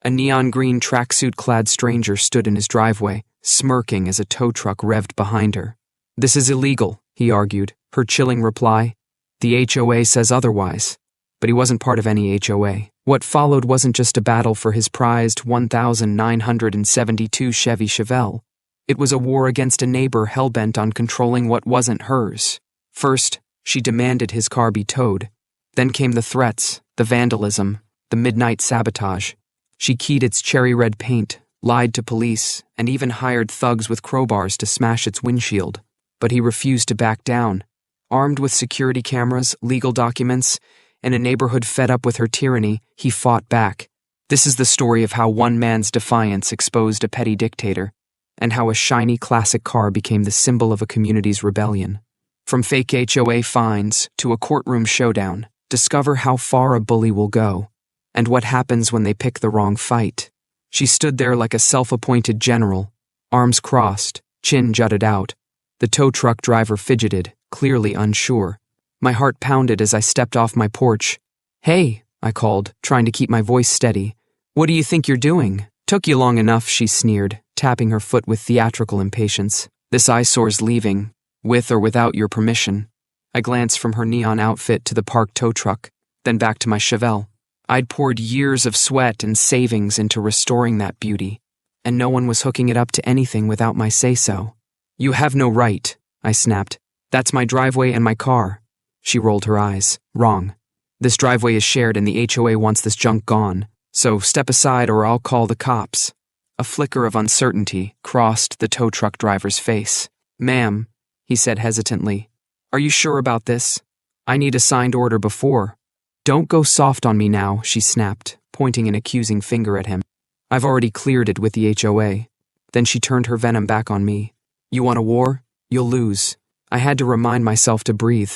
A neon green tracksuit-clad stranger stood in his driveway, smirking as a tow truck revved behind her. "This is illegal," he argued, her chilling reply. "The HOA says otherwise." But he wasn't part of any HOA. What followed wasn't just a battle for his prized 1972 Chevy Chevelle. It was a war against a neighbor hell-bent on controlling what wasn't hers. First, she demanded his car be towed. Then came the threats, the vandalism, the midnight sabotage. She keyed its cherry-red paint, lied to police, and even hired thugs with crowbars to smash its windshield. But he refused to back down. Armed with security cameras, legal documents, and a neighborhood fed up with her tyranny, he fought back. This is the story of how one man's defiance exposed a petty dictator, and how a shiny classic car became the symbol of a community's rebellion. From fake HOA fines to a courtroom showdown, discover how far a bully will go, and what happens when they pick the wrong fight. She stood there like a self-appointed general, arms crossed, chin jutted out. The tow truck driver fidgeted, clearly unsure. My heart pounded as I stepped off my porch. "Hey," I called, trying to keep my voice steady. "What do you think you're doing?" "Took you long enough," she sneered, tapping her foot with theatrical impatience. "This eyesore's leaving, with or without your permission." I glanced from her neon outfit to the parked tow truck, then back to my Chevelle. I'd poured years of sweat and savings into restoring that beauty, and no one was hooking it up to anything without my say-so. "You have no right," I snapped. "That's my driveway and my car." She rolled her eyes. "Wrong. This driveway is shared and the HOA wants this junk gone, so step aside or I'll call the cops." A flicker of uncertainty crossed the tow truck driver's face. "Ma'am," he said hesitantly, "are you sure about this? I need a signed order before." "Don't go soft on me now," she snapped, pointing an accusing finger at him. "I've already cleared it with the HOA." Then she turned her venom back on me. "You want a war? You'll lose." I had to remind myself to breathe.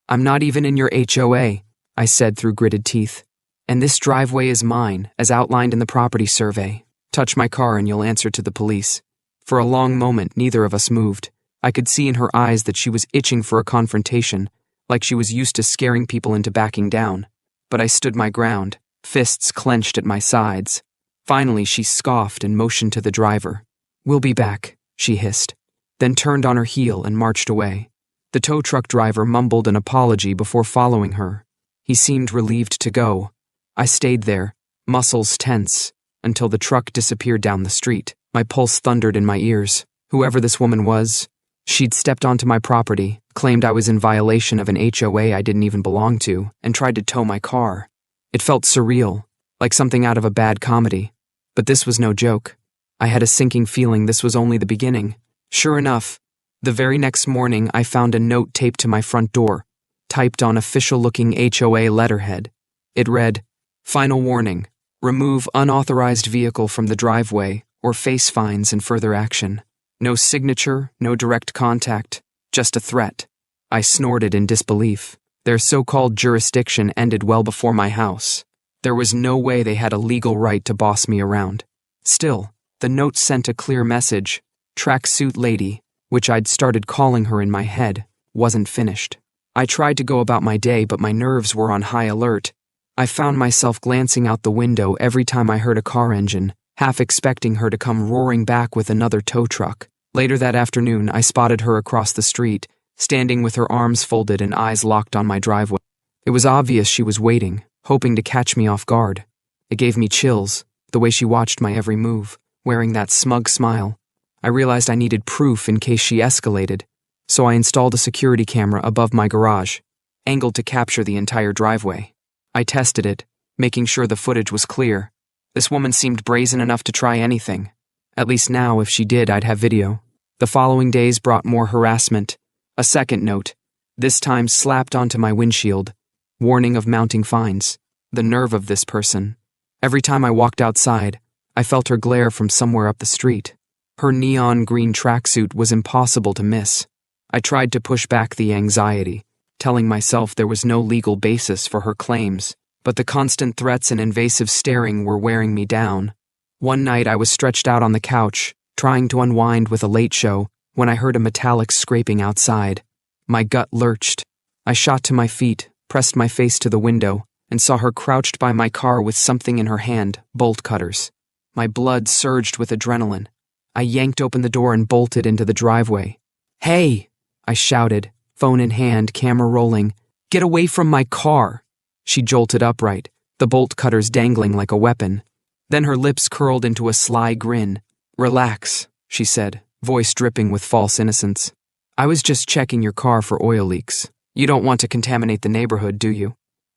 "I'm not even in your HOA," I said through gritted teeth. "And this driveway is mine, as outlined in the property survey. Touch my car and you'll answer to the police." For a long moment, neither of us moved. I could see in her eyes that she was itching for a confrontation, like she was used to scaring people into backing down. But I stood my ground, fists clenched at my sides. Finally, she scoffed and motioned to the driver. "We'll be back," she hissed, then turned on her heel and marched away. The tow truck driver mumbled an apology before following her. He seemed relieved to go. I stayed there, muscles tense, until the truck disappeared down the street. My pulse thundered in my ears. Whoever this woman was, she'd stepped onto my property, claimed I was in violation of an HOA I didn't even belong to, and tried to tow my car. It felt surreal, like something out of a bad comedy. But this was no joke. I had a sinking feeling this was only the beginning. Sure enough, the very next morning I found a note taped to my front door, typed on official-looking HOA letterhead. It read, "Final warning. Remove unauthorized vehicle from the driveway or face fines and further action." No signature, no direct contact, just a threat. I snorted in disbelief. Their so-called jurisdiction ended well before my house. There was no way they had a legal right to boss me around. Still, the note sent a clear message. Tracksuit lady, which I'd started calling her in my head, wasn't finished. I tried to go about my day, but my nerves were on high alert. I found myself glancing out the window every time I heard a car engine, half expecting her to come roaring back with another tow truck. Later that afternoon, I spotted her across the street, standing with her arms folded and eyes locked on my driveway. It was obvious she was waiting, hoping to catch me off guard. It gave me chills, the way she watched my every move, wearing that smug smile. I realized I needed proof in case she escalated, so I installed a security camera above my garage, angled to capture the entire driveway. I tested it, making sure the footage was clear. This woman seemed brazen enough to try anything. At least now, if she did, I'd have video. The following days brought more harassment. A second note, this time slapped onto my windshield. Warning of mounting fines. The nerve of this person. Every time I walked outside, I felt her glare from somewhere up the street. Her neon green tracksuit was impossible to miss. I tried to push back the anxiety, telling myself there was no legal basis for her claims, but the constant threats and invasive staring were wearing me down. One night I was stretched out on the couch, trying to unwind with a late show, when I heard a metallic scraping outside. My gut lurched. I shot to my feet, pressed my face to the window, and saw her crouched by my car with something in her hand, bolt cutters. My blood surged with adrenaline. I yanked open the door and bolted into the driveway. "Hey!" I shouted, phone in hand, camera rolling. "Get away from my car!" She jolted upright, the bolt cutters dangling like a weapon. Then her lips curled into a sly grin. "Relax," she said, voice dripping with false innocence. "I was just checking your car for oil leaks. You don't want to contaminate the neighborhood, do you?"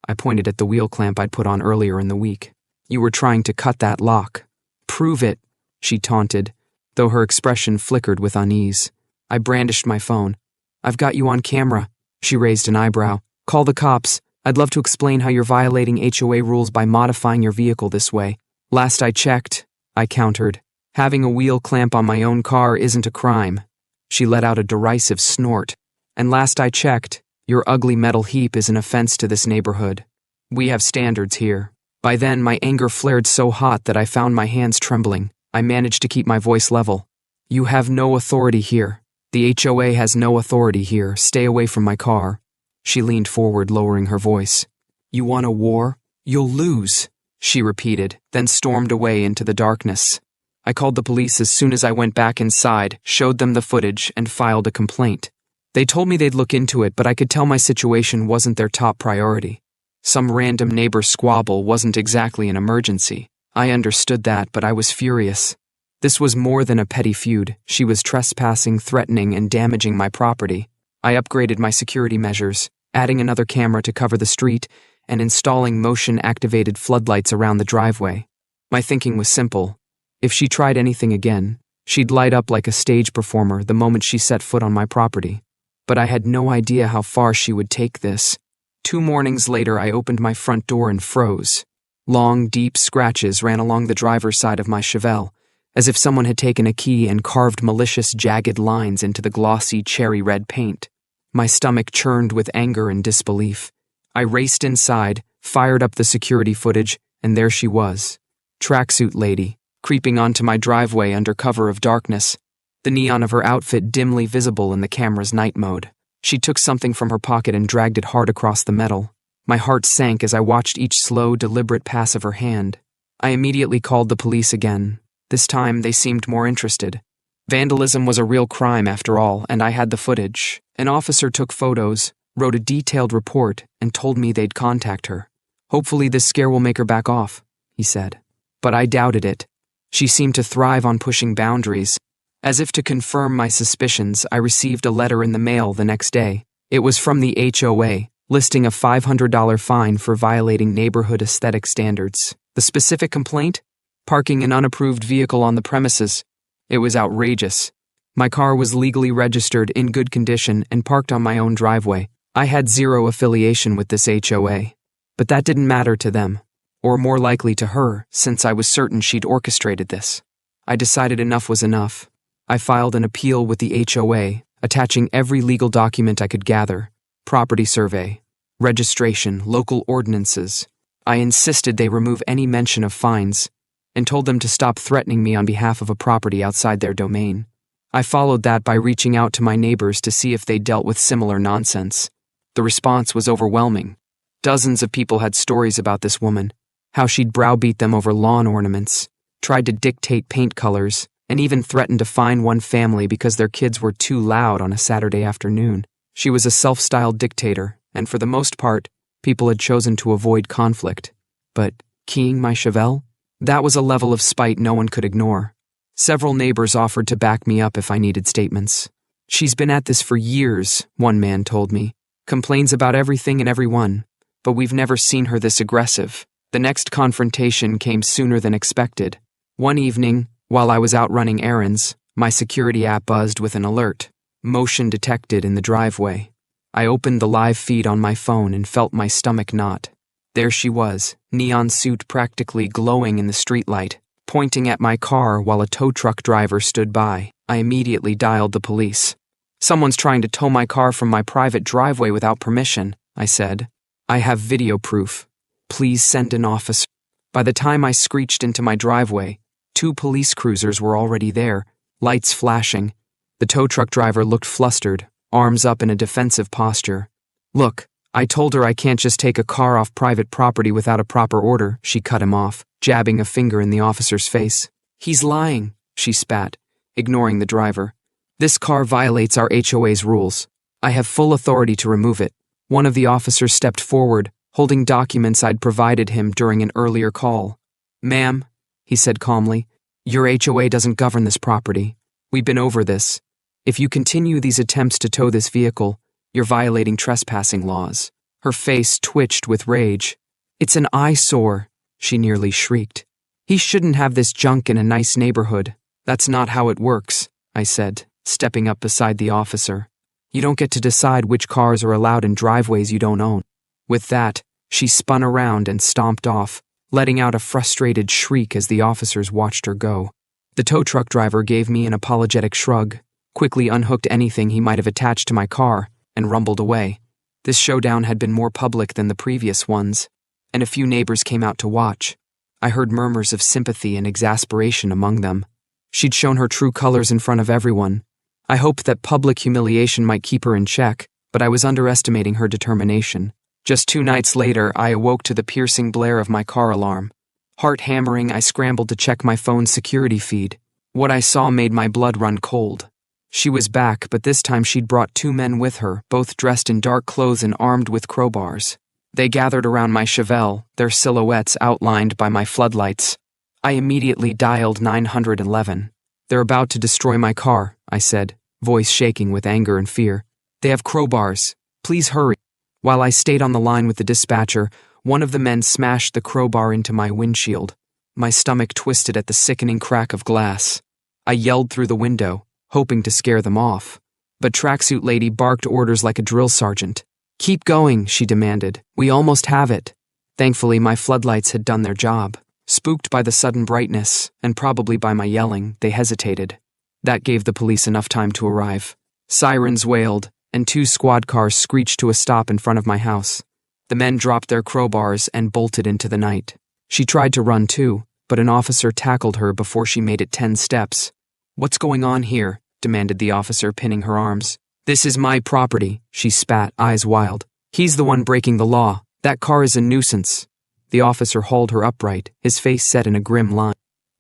I pointed at the wheel clamp I'd put on earlier in the week. "You were trying to cut that lock." "Prove it," she taunted, though her expression flickered with unease. I brandished my phone. "I've got you on camera." She raised an eyebrow. "Call the cops. I'd love to explain how you're violating HOA rules by modifying your vehicle this way." "Last I checked," I countered, "having a wheel clamp on my own car isn't a crime." She let out a derisive snort. "And last I checked, your ugly metal heap is an offense to this neighborhood. We have standards here." By then, my anger flared so hot that I found my hands trembling. I managed to keep my voice level. "You have no authority here. The HOA has no authority here. Stay away from my car." She leaned forward, lowering her voice. "You want a war? You'll lose," she repeated, then stormed away into the darkness. I called the police as soon as I went back inside, showed them the footage, and filed a complaint. They told me they'd look into it, but I could tell my situation wasn't their top priority. Some random neighbor squabble wasn't exactly an emergency. I understood that, but I was furious. This was more than a petty feud. She was trespassing, threatening, and damaging my property. I upgraded my security measures, adding another camera to cover the street, and installing motion-activated floodlights around the driveway. My thinking was simple. If she tried anything again, she'd light up like a stage performer the moment she set foot on my property. But I had no idea how far she would take this. 2 mornings later, I opened my front door and froze. Long, deep scratches ran along the driver's side of my Chevelle, as if someone had taken a key and carved malicious, jagged lines into the glossy, cherry-red paint. My stomach churned with anger and disbelief. I raced inside, fired up the security footage, and there she was. Tracksuit lady, creeping onto my driveway under cover of darkness, the neon of her outfit dimly visible in the camera's night mode. She took something from her pocket and dragged it hard across the metal. My heart sank as I watched each slow, deliberate pass of her hand. I immediately called the police again. This time, they seemed more interested. Vandalism was a real crime after all, and I had the footage. An officer took photos, wrote a detailed report, and told me they'd contact her. "Hopefully this scare will make her back off," he said. But I doubted it. She seemed to thrive on pushing boundaries. As if to confirm my suspicions, I received a letter in the mail the next day. It was from the HOA, listing a $500 fine for violating neighborhood aesthetic standards. The specific complaint? Parking an unapproved vehicle on the premises. It was outrageous. My car was legally registered, in good condition, and parked on my own driveway. I had zero affiliation with this HOA. But that didn't matter to them, or more likely to her, since I was certain she'd orchestrated this. I decided enough was enough. I filed an appeal with the HOA, attaching every legal document I could gather: property survey, registration, local ordinances. I insisted they remove any mention of fines, and told them to stop threatening me on behalf of a property outside their domain. I followed that by reaching out to my neighbors to see if they dealt with similar nonsense. The response was overwhelming. Dozens of people had stories about this woman, how she'd browbeat them over lawn ornaments, tried to dictate paint colors, and even threatened to fine one family because their kids were too loud on a Saturday afternoon. She was a self-styled dictator, and for the most part, people had chosen to avoid conflict. But keying my Chevelle? That was a level of spite no one could ignore. Several neighbors offered to back me up if I needed statements. "She's been at this for years," one man told me. "Complains about everything and everyone, but we've never seen her this aggressive." The next confrontation came sooner than expected. One evening, while I was out running errands, my security app buzzed with an alert. Motion detected in the driveway. I opened the live feed on my phone and felt my stomach knot. There she was, neon suit practically glowing in the streetlight, pointing at my car while a tow truck driver stood by. I immediately dialed the police. "Someone's trying to tow my car from my private driveway without permission," I said. "I have video proof. Please send an officer." By the time I screeched into my driveway, 2 police cruisers were already there, lights flashing. The tow truck driver looked flustered, arms up in a defensive posture. "Look, I told her I can't just take a car off private property without a proper order, she cut him off, jabbing a finger in the officer's face. He's lying, she spat, ignoring the driver. This car violates our HOA's rules. I have full authority to remove it. One of the officers stepped forward, holding documents I'd provided him during an earlier call. Ma'am, he said calmly, your HOA doesn't govern this property. We've been over this. If you continue these attempts to tow this vehicle, you're violating trespassing laws. Her face twitched with rage. It's an eyesore, she nearly shrieked. He shouldn't have this junk in a nice neighborhood. That's not how it works, I said, stepping up beside the officer. You don't get to decide which cars are allowed in driveways you don't own. With that, she spun around and stomped off, letting out a frustrated shriek as the officers watched her go. The tow truck driver gave me an apologetic shrug, quickly unhooked anything he might have attached to my car, and rumbled away. This showdown had been more public than the previous ones, and a few neighbors came out to watch. I heard murmurs of sympathy and exasperation among them. She'd shown her true colors in front of everyone. I hoped that public humiliation might keep her in check, but I was underestimating her determination. Just 2 nights later, I awoke to the piercing blare of my car alarm. Heart hammering, I scrambled to check my phone's security feed. What I saw made my blood run cold. She was back, but this time she'd brought 2 men with her, both dressed in dark clothes and armed with crowbars. They gathered around my Chevelle, their silhouettes outlined by my floodlights. I immediately dialed 911. They're about to destroy my car, I said, voice shaking with anger and fear. They have crowbars. Please hurry. While I stayed on the line with the dispatcher, one of the men smashed the crowbar into my windshield. My stomach twisted at the sickening crack of glass. I yelled through the window, hoping to scare them off. But Tracksuit Lady barked orders like a drill sergeant. Keep going, she demanded. We almost have it. Thankfully, my floodlights had done their job. Spooked by the sudden brightness, and probably by my yelling, they hesitated. That gave the police enough time to arrive. Sirens wailed, and 2 squad cars screeched to a stop in front of my house. The men dropped their crowbars and bolted into the night. She tried to run too, but an officer tackled her before she made it 10 steps. What's going on here? Demanded the officer, pinning her arms. This is my property, she spat, eyes wild. He's the one breaking the law. That car is a nuisance. The officer hauled her upright, his face set in a grim line.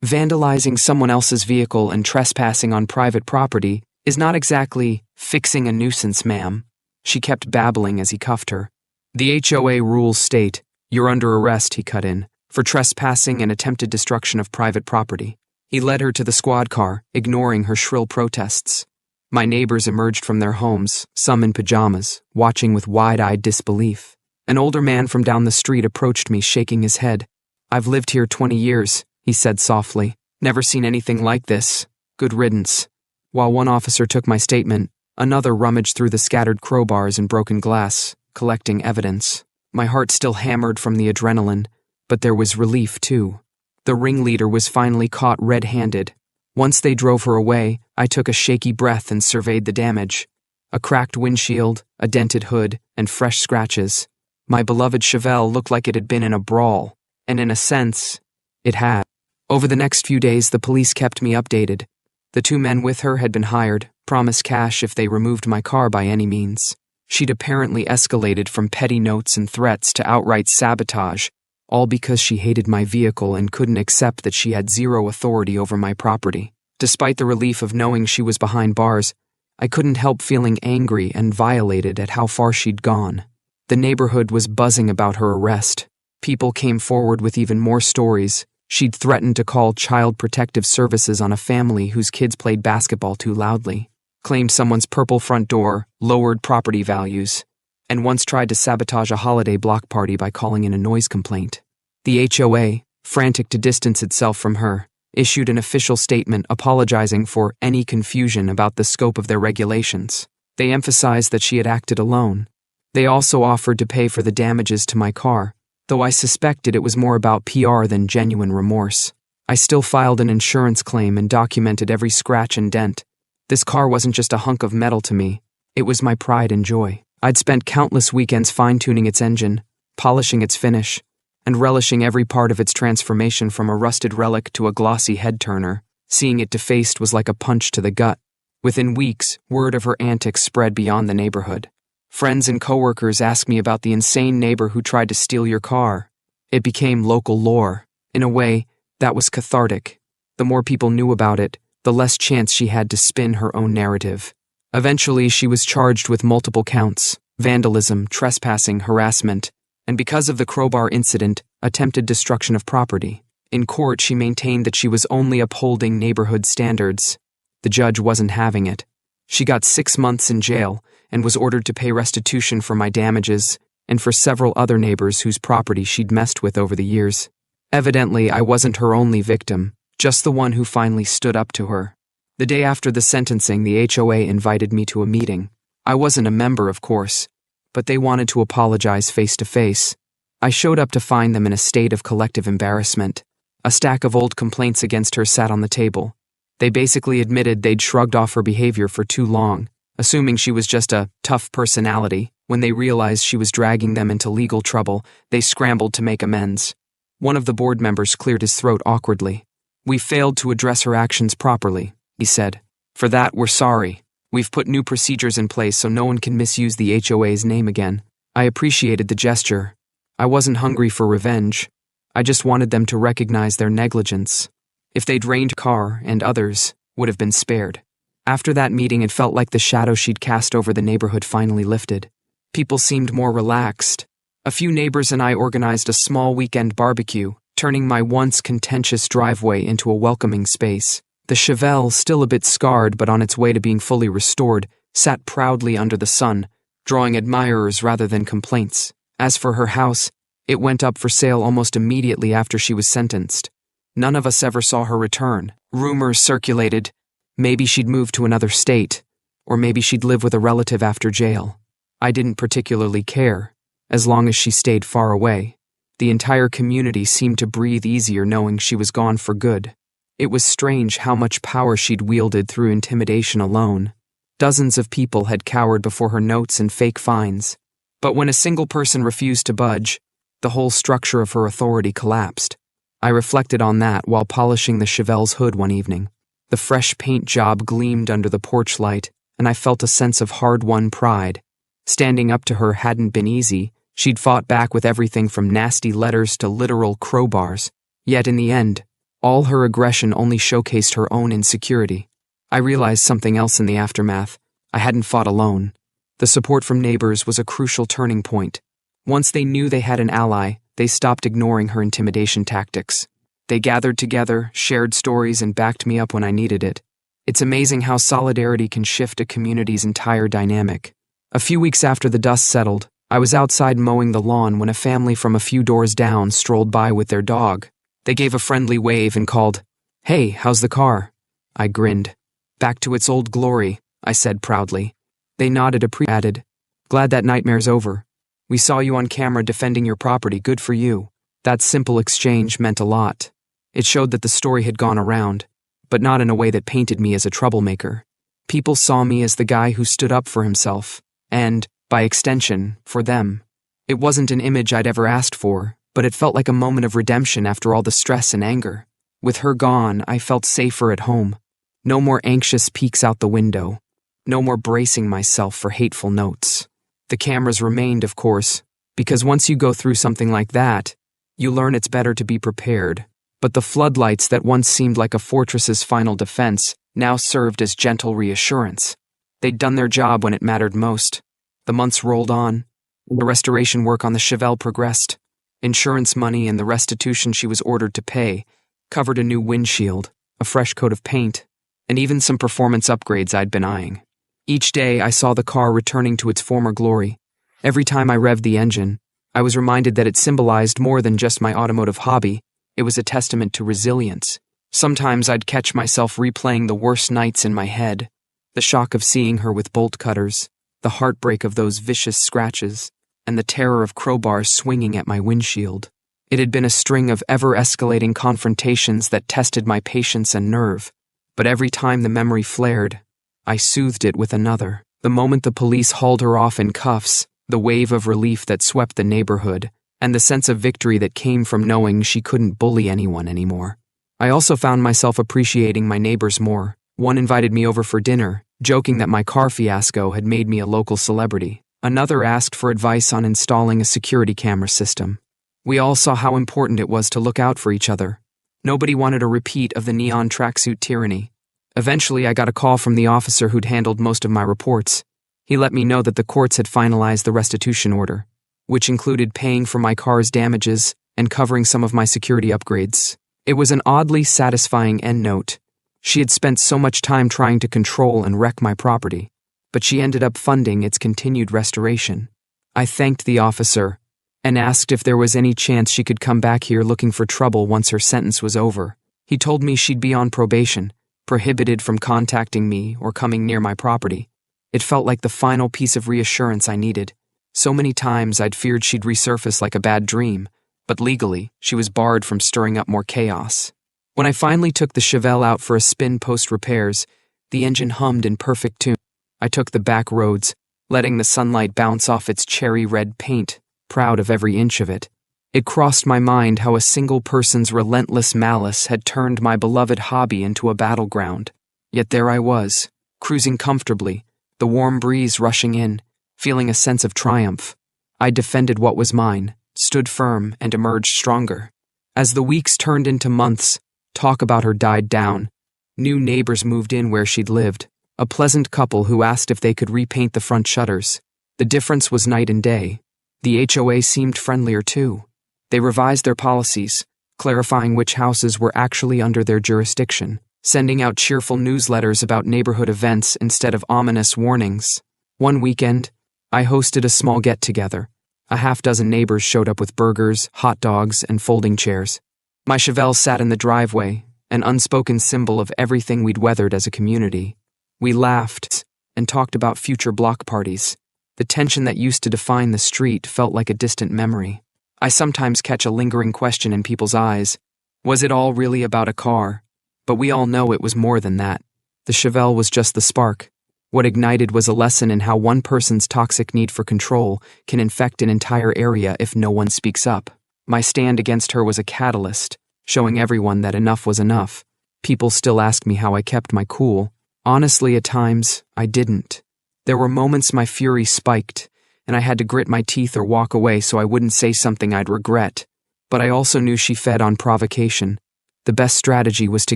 Vandalizing someone else's vehicle and trespassing on private property is not exactly fixing a nuisance, ma'am. She kept babbling as he cuffed her. The HOA rules state, you're under arrest, he cut in, for trespassing and attempted destruction of private property. He led her to the squad car, ignoring her shrill protests. My neighbors emerged from their homes, some in pajamas, watching with wide-eyed disbelief. An older man from down the street approached me, shaking his head. I've lived here 20 years, he said softly. Never seen anything like this. Good riddance. While one officer took my statement, another rummaged through the scattered crowbars and broken glass, collecting evidence. My heart still hammered from the adrenaline, but there was relief too. The ringleader was finally caught red-handed. Once they drove her away, I took a shaky breath and surveyed the damage. A cracked windshield, a dented hood, and fresh scratches. My beloved Chevelle looked like it had been in a brawl, and in a sense, it had. Over the next few days, the police kept me updated. The 2 men with her had been hired, promised cash if they removed my car by any means. She'd apparently escalated from petty notes and threats to outright sabotage, all because she hated my vehicle and couldn't accept that she had 0 authority over my property. Despite the relief of knowing she was behind bars, I couldn't help feeling angry and violated at how far she'd gone. The neighborhood was buzzing about her arrest. People came forward with even more stories. She'd threatened to call Child Protective Services on a family whose kids played basketball too loudly, claimed someone's purple front door, lowered property values, and once tried to sabotage a holiday block party by calling in a noise complaint. The HOA, frantic to distance itself from her, issued an official statement apologizing for any confusion about the scope of their regulations. They emphasized that she had acted alone. They also offered to pay for the damages to my car, though I suspected it was more about PR than genuine remorse. I still filed an insurance claim and documented every scratch and dent. This car wasn't just a hunk of metal to me, it was my pride and joy. I'd spent countless weekends fine-tuning its engine, polishing its finish, and relishing every part of its transformation from a rusted relic to a glossy head-turner. Seeing it defaced was like a punch to the gut. Within weeks, word of her antics spread beyond the neighborhood. Friends and coworkers asked me about the insane neighbor who tried to steal your car. It became local lore. In a way, that was cathartic. The more people knew about it, the less chance she had to spin her own narrative. Eventually, she was charged with multiple counts: vandalism, trespassing, harassment, and because of the crowbar incident, attempted destruction of property. In court, she maintained that she was only upholding neighborhood standards. The judge wasn't having it. She got 6 months in jail and was ordered to pay restitution for my damages and for several other neighbors whose property she'd messed with over the years. Evidently, I wasn't her only victim, just the one who finally stood up to her. The day after the sentencing, the HOA invited me to a meeting. I wasn't a member, of course, but they wanted to apologize face to face. I showed up to find them in a state of collective embarrassment. A stack of old complaints against her sat on the table. They basically admitted they'd shrugged off her behavior for too long, assuming she was just a tough personality. When they realized she was dragging them into legal trouble, they scrambled to make amends. One of the board members cleared his throat awkwardly. "We failed to address her actions properly," he said. "For that, we're sorry. We've put new procedures in place so no one can misuse the HOA's name again." I appreciated the gesture. I wasn't hungry for revenge. I just wanted them to recognize their negligence. If they'd rained Carr and others, would have been spared. After that meeting, it felt like the shadow she'd cast over the neighborhood finally lifted. People seemed more relaxed. A few neighbors and I organized a small weekend barbecue, turning my once contentious driveway into a welcoming space. The Chevelle, still a bit scarred but on its way to being fully restored, sat proudly under the sun, drawing admirers rather than complaints. As for her house, it went up for sale almost immediately after she was sentenced. None of us ever saw her return. Rumors circulated. Maybe she'd move to another state, or maybe she'd live with a relative after jail. I didn't particularly care, as long as she stayed far away. The entire community seemed to breathe easier knowing she was gone for good. It was strange how much power she'd wielded through intimidation alone. Dozens of people had cowered before her notes and fake fines. But when a single person refused to budge, the whole structure of her authority collapsed. I reflected on that while polishing the Chevelle's hood one evening. The fresh paint job gleamed under the porch light, and I felt a sense of hard-won pride. Standing up to her hadn't been easy. She'd fought back with everything from nasty letters to literal crowbars. Yet in the end, all her aggression only showcased her own insecurity. I realized something else in the aftermath. I hadn't fought alone. The support from neighbors was a crucial turning point. Once they knew they had an ally, they stopped ignoring her intimidation tactics. They gathered together, shared stories, and backed me up when I needed it. It's amazing how solidarity can shift a community's entire dynamic. A few weeks after the dust settled, I was outside mowing the lawn when a family from a few doors down strolled by with their dog. They gave a friendly wave and called, "Hey, how's the car?" I grinned. "Back to its old glory," I said proudly. They nodded, added, "Glad that nightmare's over. We saw you on camera defending your property, good for you." That simple exchange meant a lot. It showed that the story had gone around, but not in a way that painted me as a troublemaker. People saw me as the guy who stood up for himself, and, by extension, for them. It wasn't an image I'd ever asked for, but it felt like a moment of redemption after all the stress and anger. With her gone, I felt safer at home. No more anxious peeks out the window. No more bracing myself for hateful notes. The cameras remained, of course, because once you go through something like that, you learn it's better to be prepared. But the floodlights that once seemed like a fortress's final defense now served as gentle reassurance. They'd done their job when it mattered most. The months rolled on. The restoration work on the Chevelle progressed. Insurance money and the restitution she was ordered to pay covered a new windshield, a fresh coat of paint, and even some performance upgrades I'd been eyeing. Each day I saw the car returning to its former glory. Every time I revved the engine, I was reminded that it symbolized more than just my automotive hobby. It was a testament to resilience. Sometimes I'd catch myself replaying the worst nights in my head. The shock of seeing her with bolt cutters, the heartbreak of those vicious scratches, and the terror of crowbars swinging at my windshield. It had been a string of ever-escalating confrontations that tested my patience and nerve. But every time the memory flared, I soothed it with another. The moment the police hauled her off in cuffs, the wave of relief that swept the neighborhood, and the sense of victory that came from knowing she couldn't bully anyone anymore. I also found myself appreciating my neighbors more. One invited me over for dinner, joking that my car fiasco had made me a local celebrity. Another asked for advice on installing a security camera system. We all saw how important it was to look out for each other. Nobody wanted a repeat of the neon tracksuit tyranny. Eventually, I got a call from the officer who'd handled most of my reports. He let me know that the courts had finalized the restitution order, which included paying for my car's damages and covering some of my security upgrades. It was an oddly satisfying endnote. She had spent so much time trying to control and wreck my property, but she ended up funding its continued restoration. I thanked the officer and asked if there was any chance she could come back here looking for trouble once her sentence was over. He told me she'd be on probation, prohibited from contacting me or coming near my property. It felt like the final piece of reassurance I needed. So many times I'd feared she'd resurface like a bad dream, but legally, she was barred from stirring up more chaos. When I finally took the Chevelle out for a spin post-repairs, the engine hummed in perfect tune. I took the back roads, letting the sunlight bounce off its cherry red paint, proud of every inch of it. It crossed my mind how a single person's relentless malice had turned my beloved hobby into a battleground. Yet there I was, cruising comfortably, the warm breeze rushing in, feeling a sense of triumph. I defended what was mine, stood firm, and emerged stronger. As the weeks turned into months, talk about her died down. New neighbors moved in where she'd lived, a pleasant couple who asked if they could repaint the front shutters. The difference was night and day. The HOA seemed friendlier too. They revised their policies, clarifying which houses were actually under their jurisdiction, sending out cheerful newsletters about neighborhood events instead of ominous warnings. One weekend, I hosted a small get-together. A half-dozen neighbors showed up with burgers, hot dogs, and folding chairs. My Chevelle sat in the driveway, an unspoken symbol of everything we'd weathered as a community. We laughed and talked about future block parties. The tension that used to define the street felt like a distant memory. I sometimes catch a lingering question in people's eyes. Was it all really about a car? But we all know it was more than that. The Chevelle was just the spark. What ignited was a lesson in how one person's toxic need for control can infect an entire area if no one speaks up. My stand against her was a catalyst, showing everyone that enough was enough. People still ask me how I kept my cool. Honestly, at times, I didn't. There were moments my fury spiked, and I had to grit my teeth or walk away so I wouldn't say something I'd regret. But I also knew she fed on provocation. The best strategy was to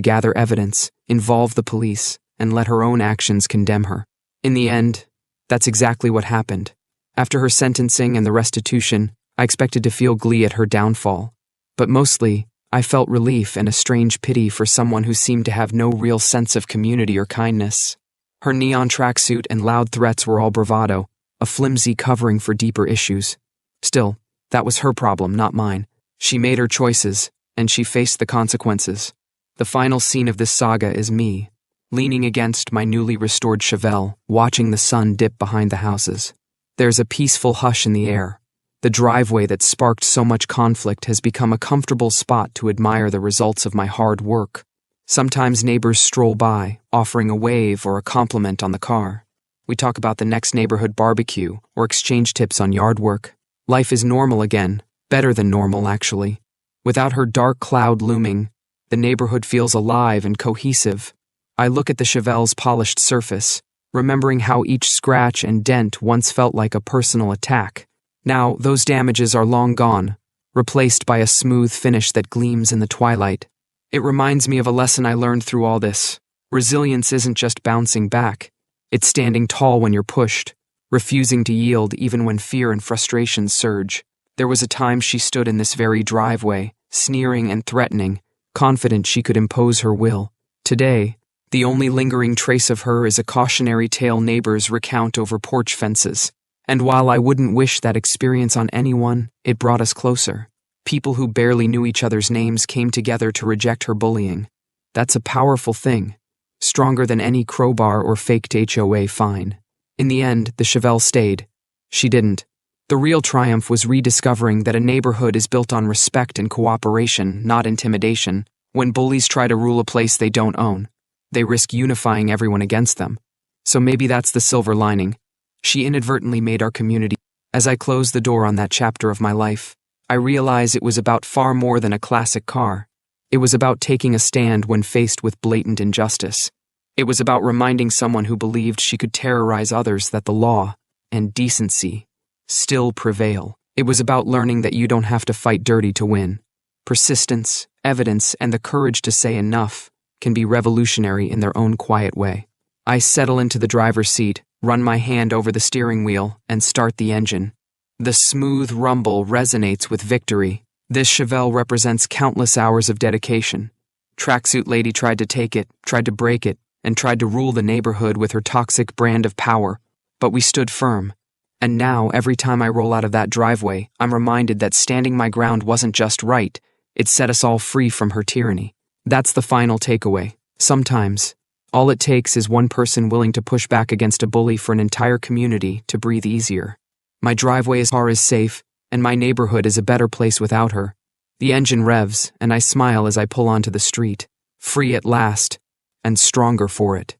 gather evidence, involve the police, and let her own actions condemn her. In the end, that's exactly what happened. After her sentencing and the restitution, I expected to feel glee at her downfall. But mostly, I felt relief and a strange pity for someone who seemed to have no real sense of community or kindness. Her neon tracksuit and loud threats were all bravado, a flimsy covering for deeper issues. Still, that was her problem, not mine. She made her choices, and she faced the consequences. The final scene of this saga is me, leaning against my newly restored Chevelle, watching the sun dip behind the houses. There's a peaceful hush in the air. The driveway that sparked so much conflict has become a comfortable spot to admire the results of my hard work. Sometimes neighbors stroll by, offering a wave or a compliment on the car. We talk about the next neighborhood barbecue or exchange tips on yard work. Life is normal again, better than normal actually. Without her dark cloud looming, the neighborhood feels alive and cohesive. I look at the Chevelle's polished surface, remembering how each scratch and dent once felt like a personal attack. Now, those damages are long gone, replaced by a smooth finish that gleams in the twilight. It reminds me of a lesson I learned through all this. Resilience isn't just bouncing back. It's standing tall when you're pushed, refusing to yield even when fear and frustration surge. There was a time she stood in this very driveway, sneering and threatening, confident she could impose her will. Today, the only lingering trace of her is a cautionary tale neighbors recount over porch fences. And while I wouldn't wish that experience on anyone, it brought us closer. People who barely knew each other's names came together to reject her bullying. That's a powerful thing, stronger than any crowbar or faked HOA fine. In the end, the Chevelle stayed. She didn't. The real triumph was rediscovering that a neighborhood is built on respect and cooperation, not intimidation. When bullies try to rule a place they don't own, they risk unifying everyone against them. So maybe that's the silver lining. She inadvertently made our community. As I closed the door on that chapter of my life, I realized it was about far more than a classic car. It was about taking a stand when faced with blatant injustice. It was about reminding someone who believed she could terrorize others that the law, and decency still prevail. It was about learning that you don't have to fight dirty to win. Persistence, evidence, and the courage to say enough can be revolutionary in their own quiet way. I settle into the driver's seat, run my hand over the steering wheel, and start the engine. The smooth rumble resonates with victory. This Chevelle represents countless hours of dedication. Tracksuit lady tried to take it, tried to break it, and tried to rule the neighborhood with her toxic brand of power, but we stood firm. And now, every time I roll out of that driveway, I'm reminded that standing my ground wasn't just right, it set us all free from her tyranny. That's the final takeaway. Sometimes, all it takes is one person willing to push back against a bully for an entire community to breathe easier. My driveway is safe, and my neighborhood is a better place without her. The engine revs, and I smile as I pull onto the street, free at last, and stronger for it.